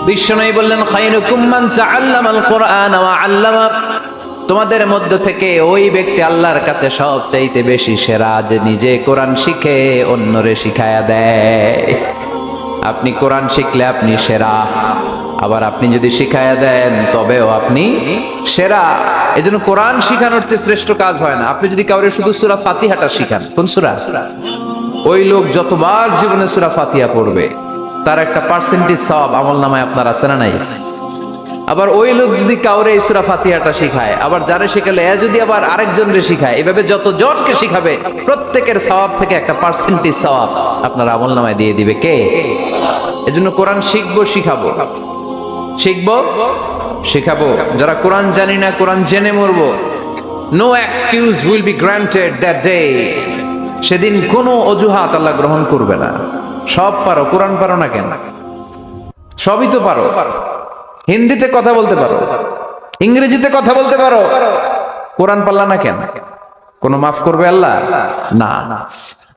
বিশ্বনবী বললেন খায়রুকুম মান তাআল্লামাল কুরআন ওয়া আল্লামা, তোমাদের মধ্য থেকে ওই ব্যক্তি আল্লাহর কাছে সবচাইতে বেশি সেরা যে নিজে কোরআন শিখে অন্যরে শিখায়া দেয়। আপনি কোরআন শিখলে আপনি সেরা, আবার আপনি যদি শিখায়া দেন তবেও আপনি সেরা। এজন্য কোরআন শিখানোর চেয়ে শ্রেষ্ঠ কাজ হয় না। আপনি যদি কাউরে শুধু সূরা ফাতিহাটা শিখান, কোন সূরা, ওই লোক যতবার জীবনে সূরা ফাতিহা পড়বে তার একটা পার্সেন্টেজ সওয়াব আমলনামায় আপনার আছে না নাই? আবার ওই লোক যদি কাউরে এই সূরা ফাতিহাটা শিখায়, আবার যারে শিখালে এ যদি আবার আরেকজনরে শিখায়, এভাবে যতজনকে শিখাবে প্রত্যেকের সওয়াব থেকে একটা পার্সেন্টেজ সওয়াব আপনার আমলনামায় দিয়ে দিবে কে? এজন্য কোরআন শিখবো, শিখাবো, শিখবো, শিখাবো। যারা কোরআন জানি না, কোরআন জেনে মরবো। No excuse will be granted that day. সেদিন কোনো অজুহাত আল্লাহ গ্রহণ করবে না। সব পারো, কোরআন পারো না কেন? সবই তো পারো। হিন্দিতে কথা বলতে পারো, ইংরেজিতে কথা বলতে পারো, কোরআন পারলা না কেন? কোনো মাফ করবে আল্লাহ? না।